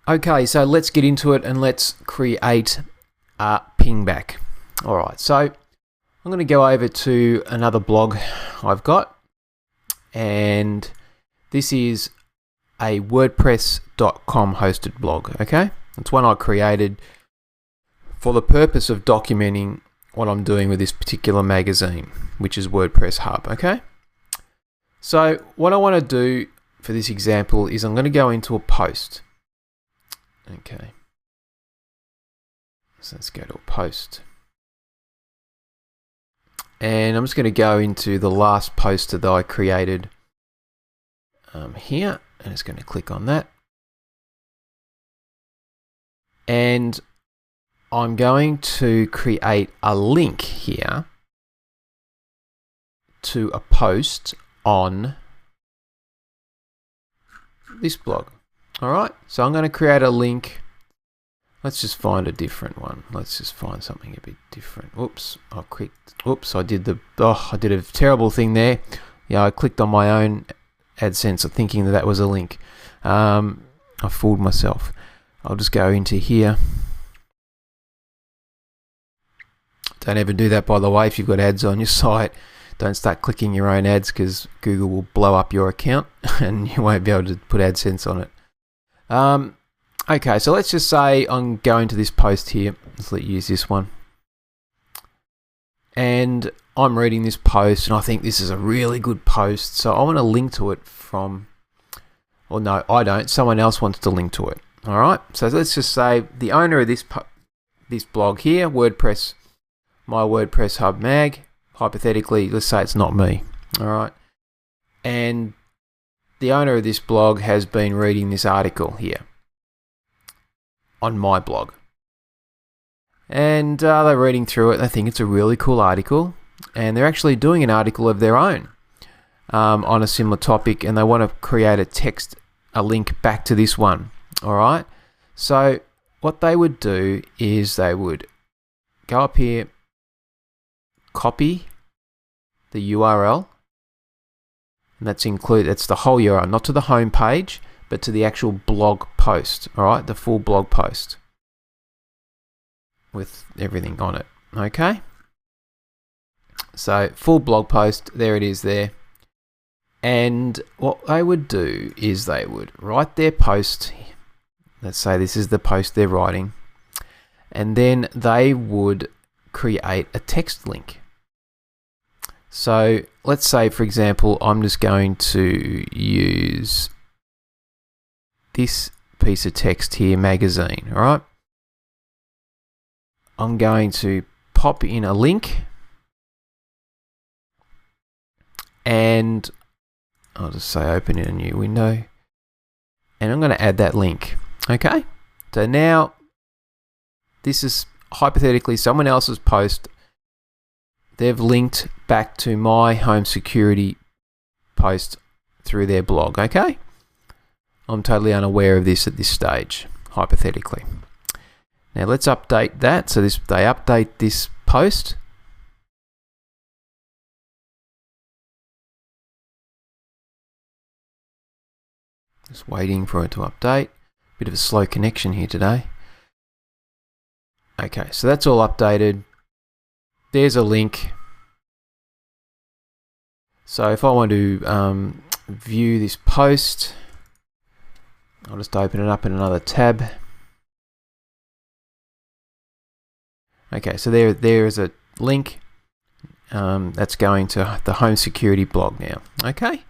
Okay, so let's get into it and let's create a pingback. All right, so I'm going to go over to another blog I've got, and this is a WordPress.com hosted blog. Okay, it's one I created for the purpose of documenting what I'm doing with this particular magazine, which is WordPress Hub. Okay, so what I want to do for this example is I'm going to go into a post. Okay, so let's go to a post, and I'm just going to go into the last poster that I created here, and it's going to click on that, and I'm going to create a link here to a post on this blog. All right, so I'm going to create a link. Let's just find a different one. Let's just find something a bit different. Oops, I clicked. Oops, I did a terrible thing there. Yeah, I clicked on my own AdSense thinking that was a link. I fooled myself. I'll just go into here. Don't ever do that, by the way. If you've got ads on your site, don't start clicking your own ads, because Google will blow up your account and you won't be able to put AdSense on it. Okay, so let's just say I'm going to this post here. Let's use this one. And I'm reading this post, and I think this is a really good post. So I want to link to it from, or no, I don't. Someone else wants to link to it. All right. So let's just say the owner of this blog here, WordPress, my WordPress Hub mag. Hypothetically, let's say it's not me. All right. And the owner of this blog has been reading this article here on my blog, and they're reading through it. They think it's a really cool article, and they're actually doing an article of their own on a similar topic, and they want to create a link back to this one. All right, so what they would do is they would go up here, copy the URL. And that's the whole URL, not to the home page, but to the actual blog post. All right, the full blog post with everything on it. Okay, so full blog post, there it is there. And what they would do is they would write their post. Let's say this is the post they're writing, and then they would create a text link. So let's say, for example, I'm just going to use this piece of text here, magazine. All right, I'm going to pop in a link, and I'll just say open in a new window, and I'm going to add that link. Okay, so now this is hypothetically someone else's post. They've linked back to my home security post through their blog. Okay, I'm totally unaware of this at this stage, hypothetically. Now let's update that. So they update this post. Just waiting for it to update. Bit of a slow connection here today. Okay, so that's all updated. There's a link. So if I want to view this post, I'll just open it up in another tab. Okay, so there is a link that's going to the home security blog now. Okay,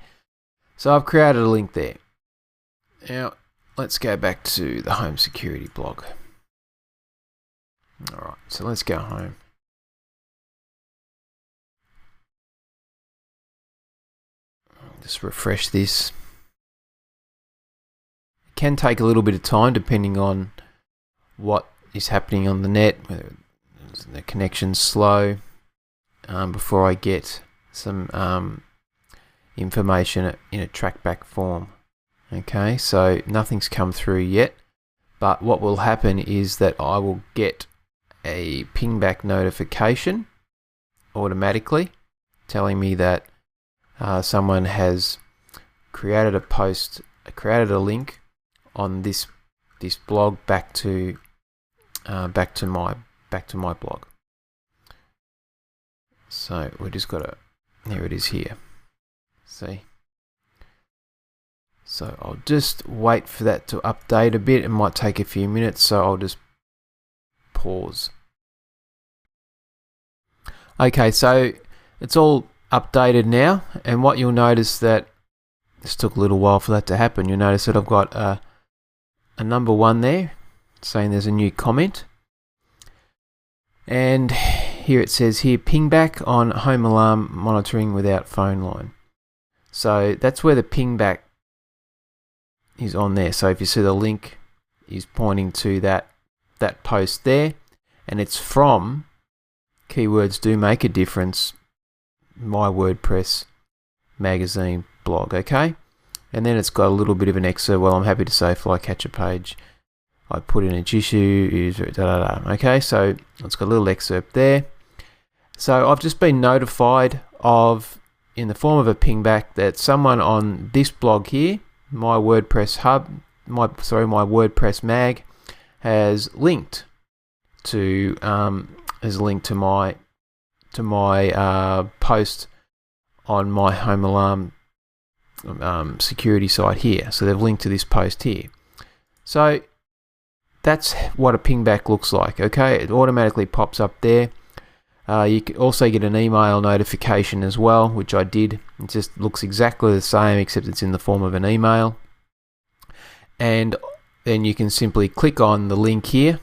so I've created a link there. Now let's go back to the home security blog. All right, so let's go home. Just refresh this. It can take a little bit of time depending on what is happening on the net, whether the connection's slow, before I get some information in a trackback form. Okay, so nothing's come through yet, but what will happen is that I will get a pingback notification automatically telling me that someone has created a post, created a link on this this blog back to my blog. So we just got to, there it is here. See? So I'll just wait for that to update a bit. It might take a few minutes, so I'll just pause. Okay, so it's all updated now, and what you'll notice that this took a little while for that to happen. You'll notice that I've got a number 1 there saying there's a new comment, and here it says here pingback on home alarm monitoring without phone line. So that's where the pingback is on there. So if you see the link is pointing to that post there, and it's from Keywords Do Make a Difference, my WordPress magazine blog, okay? And then it's got a little bit of an excerpt. Well, I'm happy to say Flycatcher page. I put in each issue, okay? So it's got a little excerpt there. So I've just been notified of, in the form of a pingback, that someone on this blog here, my WordPress hub, my WordPress mag, has linked to my post on my home alarm security site here. So they've linked to this post here. So that's what a pingback looks like. Okay, it automatically pops up there. You can also get an email notification as well, which I did. It just looks exactly the same, except it's in the form of an email. And then you can simply click on the link here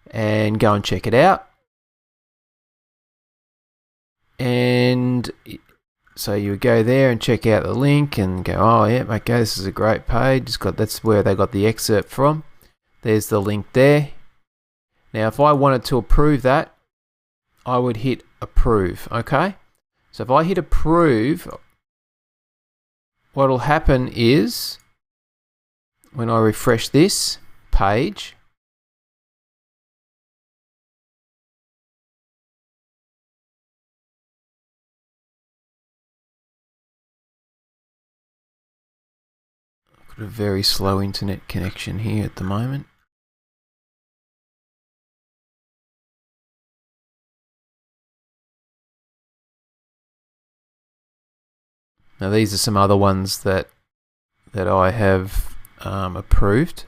and go and check it out. And so you go there and check out the link and go, oh yeah, okay, this is a great page. That's where they got the excerpt from. There's the link there. Now if I wanted to approve that, I would hit approve, okay? So if I hit approve, what will happen is, when I refresh this page, I've got a very slow internet connection here at the moment. Now these are some other ones that I have approved.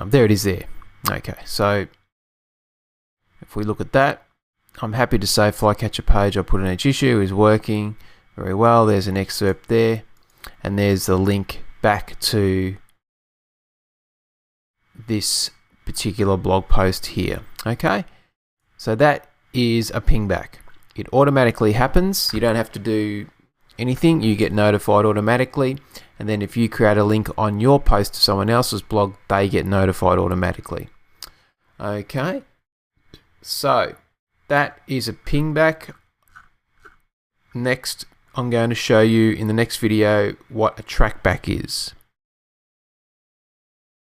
There it is there. Okay, so if we look at that, I'm happy to say Flycatcher page I put in each issue is working very well. There's an excerpt there, and there's the link back to this particular blog post here. Okay, so that is a pingback. It automatically happens. You don't have to do anything, you get notified automatically, and then if you create a link on your post to someone else's blog, they get notified automatically. Okay, so that is a pingback. Next, I'm going to show you in the next video what a trackback is.